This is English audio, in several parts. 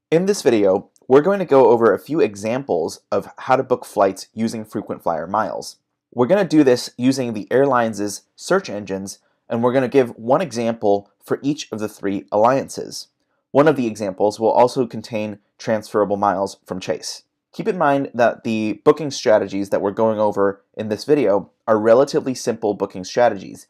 In this video, we're going to go over a few examples of how to book flights using frequent flyer miles. We're going to do this using the airlines' search engines, and we're going to give one example for each of the three alliances. One of the examples will also contain transferable miles from Chase. Keep in mind that the booking strategies that we're going over in this video are relatively simple booking strategies,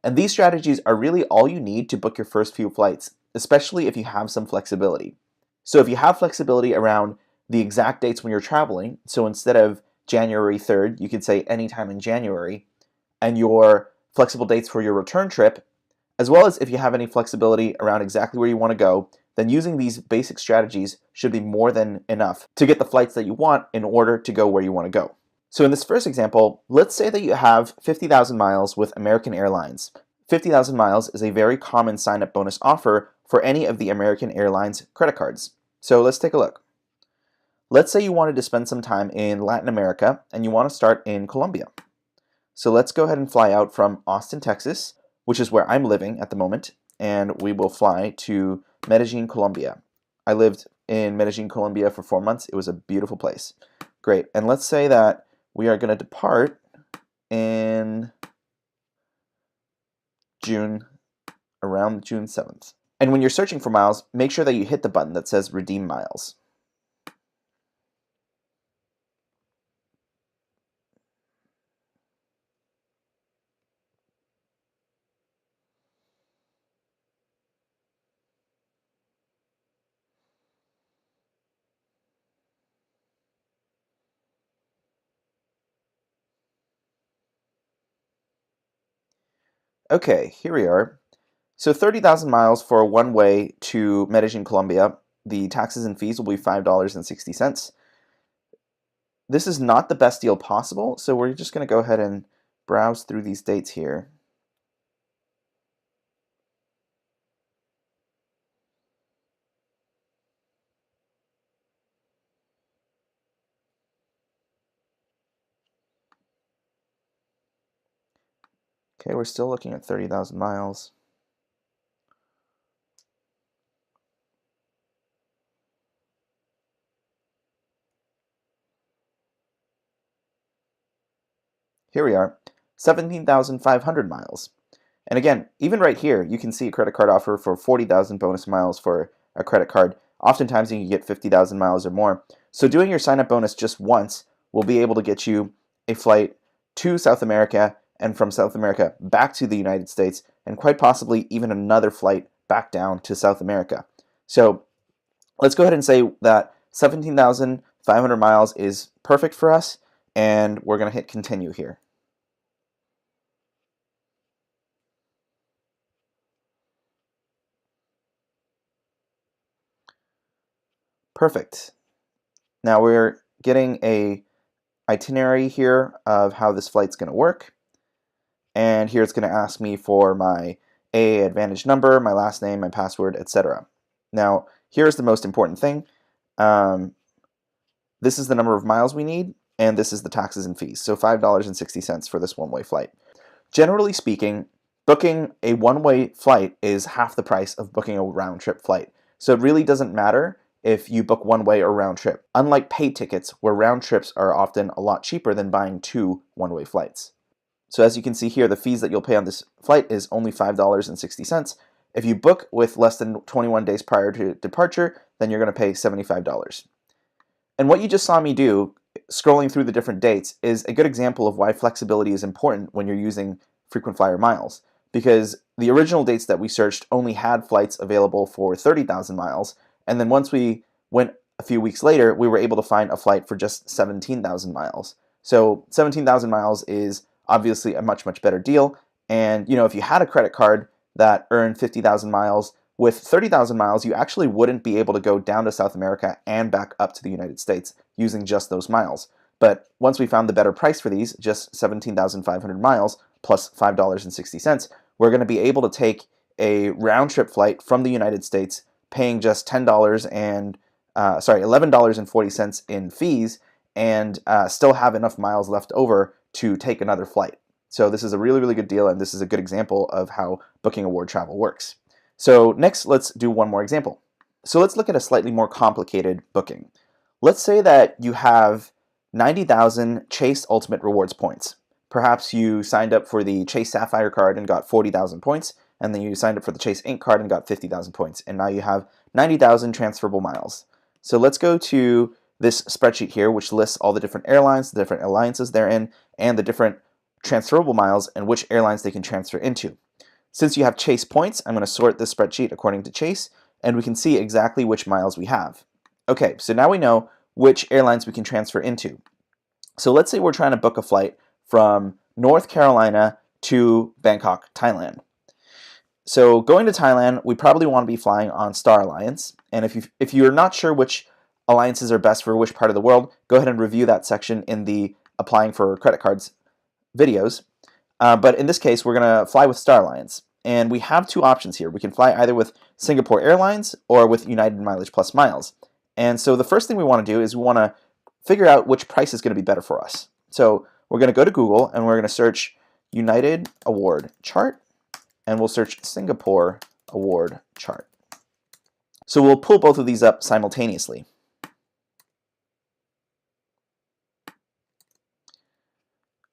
and these strategies are really all you need to book your first few flights, especially if you have some flexibility. So if you have flexibility around the exact dates when you're traveling, so instead of January 3rd, you could say anytime in January, and your flexible dates for your return trip, as well as if you have any flexibility around exactly where you want to go, then using these basic strategies should be more than enough to get the flights that you want in order to go where you want to go. So in this first example, let's say that you have 50,000 miles with American Airlines. 50,000 miles is a very common sign-up bonus offer for any of the American Airlines credit cards. So let's take a look. Let's say you wanted to spend some time in Latin America and you want to start in Colombia. So let's go ahead and fly out from Austin, Texas, which is where I'm living at the moment, and we will fly to Medellin, Colombia. I lived in Medellin, Colombia for 4 months. It was a beautiful place. Great. And let's say that we are going to depart in June, around June 7th. And when you're searching for miles, make sure that you hit the button that says Redeem Miles. Okay, here we are. So 30,000 miles for one way to Medellin, Colombia. The taxes and fees will be $5.60. This is not the best deal possible, so we're just going to go ahead and browse through these dates here. Okay, we're still looking at 30,000 miles. Here we are, 17,500 miles. And again, even right here, you can see a credit card offer for 40,000 bonus miles for a credit card. Oftentimes you can get 50,000 miles or more. So doing your sign-up bonus just once will be able to get you a flight to South America and from South America back to the United States, and quite possibly even another flight back down to South America. So let's go ahead and say that 17,500 miles is perfect for us, and we're going to hit continue here. Perfect. Now we're getting a itinerary here of how this flight's going to work. And here it's going to ask me for my AA Advantage number, my last name, my password, etc. Now, here's the most important thing. This is the number of miles we need, and this is the taxes and fees. So $5.60 for this one-way flight. Generally speaking, booking a one-way flight is half the price of booking a round-trip flight. So it really doesn't matter if you book one way or round trip, unlike paid tickets where round trips are often a lot cheaper than buying two one-way flights. So as you can see here, the fees that you'll pay on this flight is only $5.60. If you book with less than 21 days prior to departure, then you're going to pay $75. And what you just saw me do, scrolling through the different dates, is a good example of why flexibility is important when you're using frequent flyer miles. Because the original dates that we searched only had flights available for 30,000 miles, and then once we went a few weeks later, we were able to find a flight for just 17,000 miles. So 17,000 miles is obviously a much, much better deal. And if you had a credit card that earned 50,000 miles, with 30,000 miles, you actually wouldn't be able to go down to South America and back up to the United States using just those miles. But once we found the better price for these, just 17,500 miles plus $5.60, we're going to be able to take a round-trip flight from the United States paying just $11.40 in fees, and still have enough miles left over to take another flight. So this is a really, really good deal, and this is a good example of how booking award travel works. So next, let's do one more example. So let's look at a slightly more complicated booking. Let's say that you have 90,000 Chase Ultimate Rewards points. Perhaps you signed up for the Chase Sapphire card and got 40,000 points, and then you signed up for the Chase Ink card and got 50,000 points, and now you have 90,000 transferable miles. So let's go to this spreadsheet here, which lists all the different airlines, the different alliances they're in, and the different transferable miles and which airlines they can transfer into. Since you have Chase points, I'm going to sort this spreadsheet according to Chase, and we can see exactly which miles we have. Okay, so now we know which airlines we can transfer into. So let's say we're trying to book a flight from North Carolina to Bangkok, Thailand. So going to Thailand, we probably want to be flying on Star Alliance, and if you're not sure which alliances are best for which part of the world, go ahead and review that section in the applying for credit cards videos. But in this case, we're going to fly with Star Alliance. And we have two options here. We can fly either with Singapore Airlines or with United Mileage Plus Miles. And so the first thing we want to do is we want to figure out which price is going to be better for us. So we're going to go to Google and we're going to search United Award Chart, and we'll search Singapore Award Chart. So we'll pull both of these up simultaneously.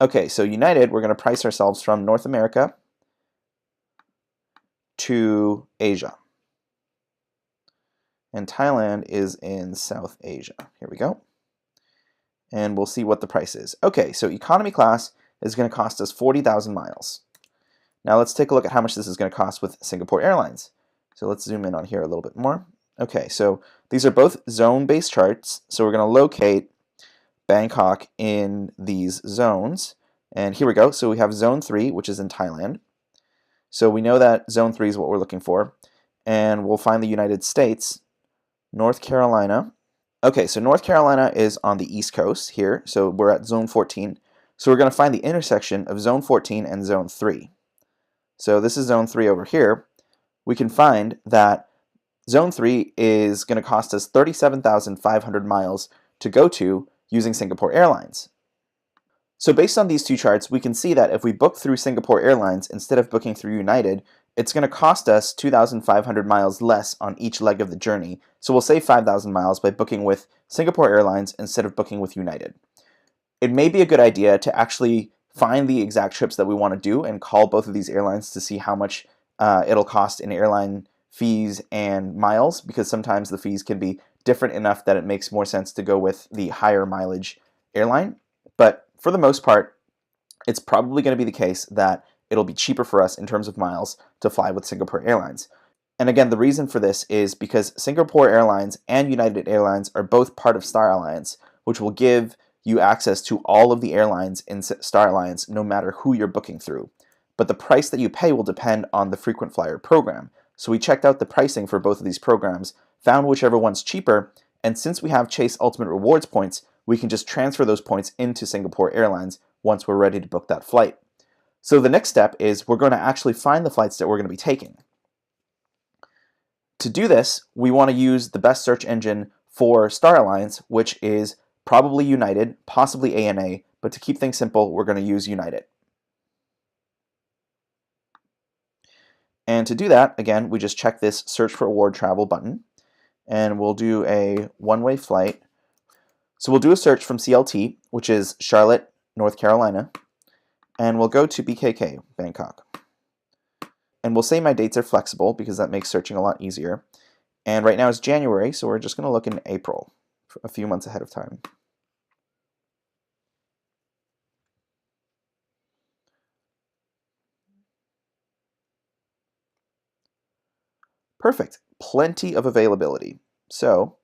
Okay, so United, we're going to price ourselves from North America to Asia. And Thailand is in South Asia. Here we go. And we'll see what the price is. Okay, so economy class is going to cost us 40,000 miles. Now let's take a look at how much this is going to cost with Singapore Airlines. So let's zoom in on here a little bit more. Okay, so these are both zone-based charts. So we're going to locate Bangkok in these zones. And here we go. So we have Zone 3, which is in Thailand. So we know that Zone 3 is what we're looking for. And we'll find the United States, North Carolina. Okay, so North Carolina is on the East Coast here. So we're at Zone 14. So we're going to find the intersection of Zone 14 and Zone 3. So this is Zone 3 over here. We can find that Zone 3 is going to cost us 37,500 miles to go to using Singapore Airlines. So based on these two charts, we can see that if we book through Singapore Airlines instead of booking through United, it's going to cost us 2,500 miles less on each leg of the journey. So we'll save 5,000 miles by booking with Singapore Airlines instead of booking with United. It may be a good idea to actually find the exact trips that we want to do and call both of these airlines to see how much it'll cost in airline fees and miles, because sometimes the fees can be different enough that it makes more sense to go with the higher mileage airline. But for the most part, it's probably going to be the case that it'll be cheaper for us in terms of miles to fly with Singapore Airlines. And again, the reason for this is because Singapore Airlines and United Airlines are both part of Star Alliance, which will give you access to all of the airlines in Star Alliance no matter who you're booking through. But the price that you pay will depend on the frequent flyer program. So we checked out the pricing for both of these programs, found whichever one's cheaper, and since we have Chase Ultimate Rewards points, we can just transfer those points into Singapore Airlines once we're ready to book that flight. So the next step is we're going to actually find the flights that we're going to be taking. To do this, we want to use the best search engine for Star Alliance, which is probably United, possibly ANA, but to keep things simple, we're going to use United. And to do that, again, we just check this Search for Award Travel button, and we'll do a one-way flight. So we'll do a search from CLT, which is Charlotte, North Carolina, and we'll go to BKK, Bangkok. And we'll say my dates are flexible because that makes searching a lot easier. And right now it's January, so we're just going to look in April, a few months ahead of time. Perfect. Plenty of availability. So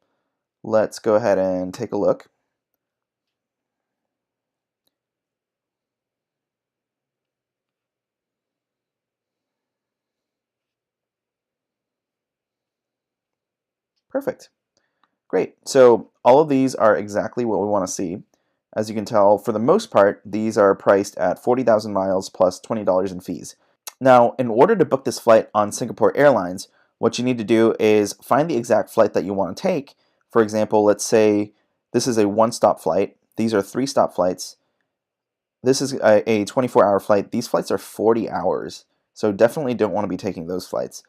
let's go ahead and take a look. Perfect. Great. So all of these are exactly what we want to see. As you can tell, for the most part, these are priced at 40,000 miles plus $20 in fees. Now, in order to book this flight on Singapore Airlines, what you need to do is find the exact flight that you want to take. For example, let's say this is a one-stop flight. These are three-stop flights. This is a 24-hour flight. These flights are 40 hours, so definitely don't want to be taking those flights.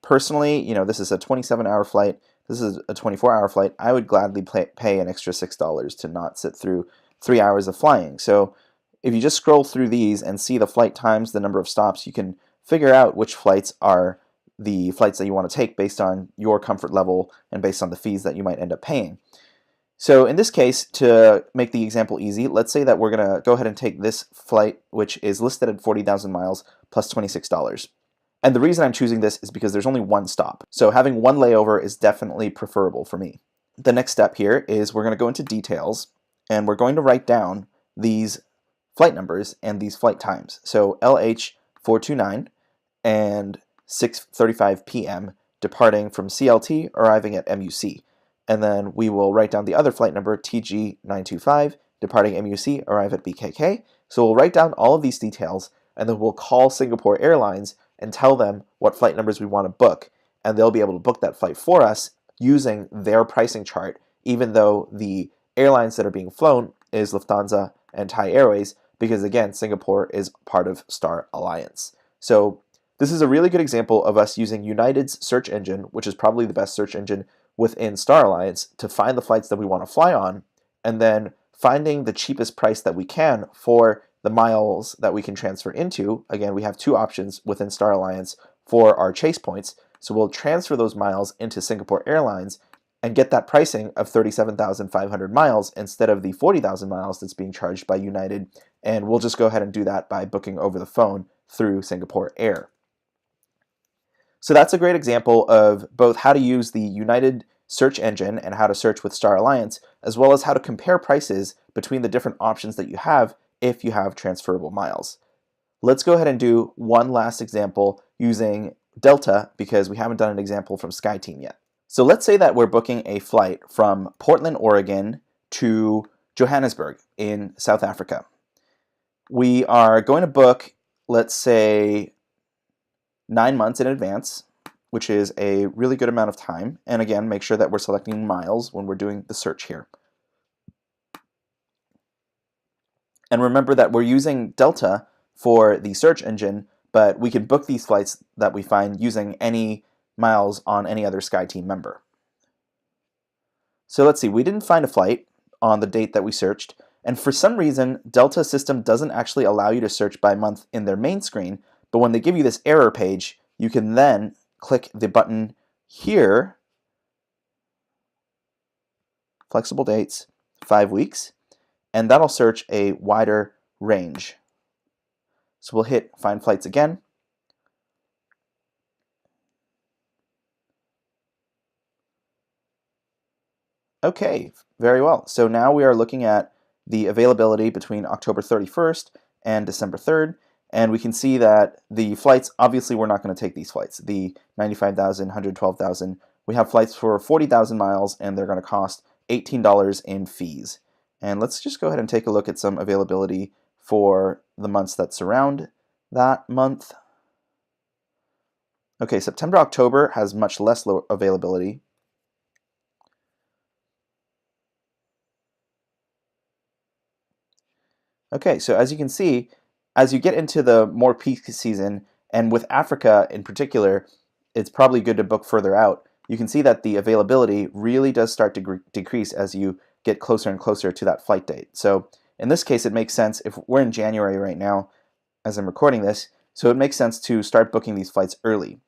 Personally, this is a 27-hour flight. This is a 24-hour flight. I would gladly pay an extra $6 to not sit through 3 hours of flying. So if you just scroll through these and see the flight times, the number of stops, you can figure out which flights are the flights that you want to take based on your comfort level and based on the fees that you might end up paying. So in this case, to make the example easy, let's say that we're going to go ahead and take this flight, which is listed at 40,000 miles plus $26. And the reason I'm choosing this is because there's only one stop. So having one layover is definitely preferable for me. The next step here is we're going to go into details, and we're going to write down these flight numbers and these flight times. So LH429 and 6:35 p.m. departing from CLT, arriving at MUC. And then we will write down the other flight number, TG925, departing MUC, arrive at BKK. So we'll write down all of these details, and then we'll call Singapore Airlines and tell them what flight numbers we want to book, and they'll be able to book that flight for us using their pricing chart, even though the airlines that are being flown is Lufthansa and Thai Airways, because again, Singapore is part of Star Alliance. So this is a really good example of us using United's search engine, which is probably the best search engine within Star Alliance, to find the flights that we want to fly on, and then finding the cheapest price that we can for the miles that we can transfer into. Again, we have two options within Star Alliance for our chase points, so we'll transfer those miles into Singapore Airlines and get that pricing of 37,500 miles instead of the 40,000 miles that's being charged by United, and we'll just go ahead and do that by booking over the phone through Singapore Air. So that's a great example of both how to use the United search engine and how to search with Star Alliance, as well as how to compare prices between the different options that you have if you have transferable miles. Let's go ahead and do one last example using Delta, because we haven't done an example from SkyTeam yet. So let's say that we're booking a flight from Portland, Oregon to Johannesburg in South Africa. We are going to book, let's say, 9 months in advance, which is a really good amount of time. And again, make sure that we're selecting miles when we're doing the search here. And remember that we're using Delta for the search engine, but we can book these flights that we find using any miles on any other SkyTeam member. So let's see, we didn't find a flight on the date that we searched, and for some reason, Delta system doesn't actually allow you to search by month in their main screen, but when they give you this error page, you can then click the button here, flexible dates, 5 weeks, and that'll search a wider range. So we'll hit find flights again. Okay, very well. So now we are looking at the availability between October 31st and December 3rd, and we can see that the flights, obviously we're not going to take these flights, the 95,000, 112,000. We have flights for 40,000 miles, and they're going to cost $18 in fees. And let's just go ahead and take a look at some availability for the months that surround that month. Okay, September, October has much less availability. Okay, so as you can see, as you get into the more peak season, and with Africa in particular, it's probably good to book further out. You can see that the availability really does start to decrease as you get closer and closer to that flight date. So in this case, it makes sense, if we're in January right now, as I'm recording this, so it makes sense to start booking these flights early.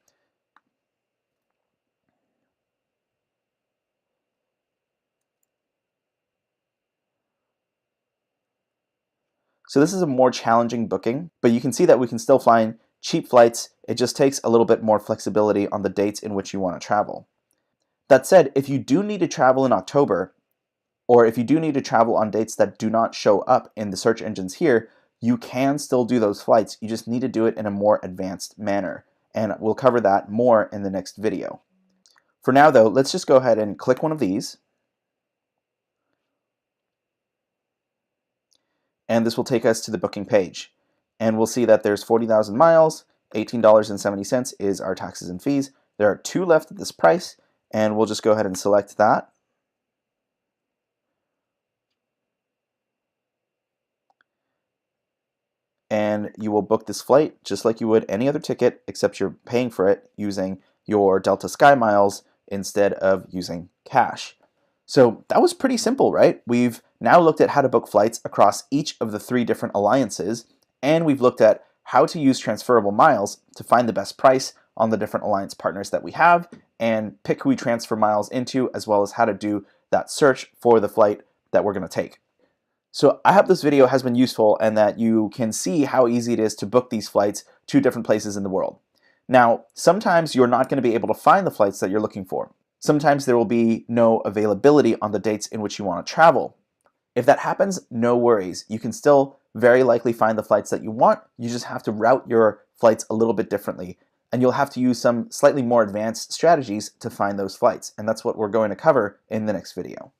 So this is a more challenging booking, but you can see that we can still find cheap flights. It just takes a little bit more flexibility on the dates in which you want to travel. That said, if you do need to travel in October, or if you do need to travel on dates that do not show up in the search engines here, you can still do those flights. You just need to do it in a more advanced manner. And we'll cover that more in the next video. For now though, let's just go ahead and click one of these. And this will take us to the booking page. And we'll see that there's 40,000 miles, $18.70 is our taxes and fees. There are 2 left at this price, and we'll just go ahead and select that. and you will book this flight just like you would any other ticket, except you're paying for it using your Delta Sky Miles instead of using cash. So that was pretty simple, right? We've now looked at how to book flights across each of the 3 different alliances, and we've looked at how to use transferable miles to find the best price on the different alliance partners that we have and pick who we transfer miles into, as well as how to do that search for the flight that we're going to take. So I hope this video has been useful and that you can see how easy it is to book these flights to different places in the world. Now, sometimes you're not going to be able to find the flights that you're looking for. Sometimes there will be no availability on the dates in which you want to travel. If that happens, no worries. You can still very likely find the flights that you want. You just have to route your flights a little bit differently, and you'll have to use some slightly more advanced strategies to find those flights. And that's what we're going to cover in the next video.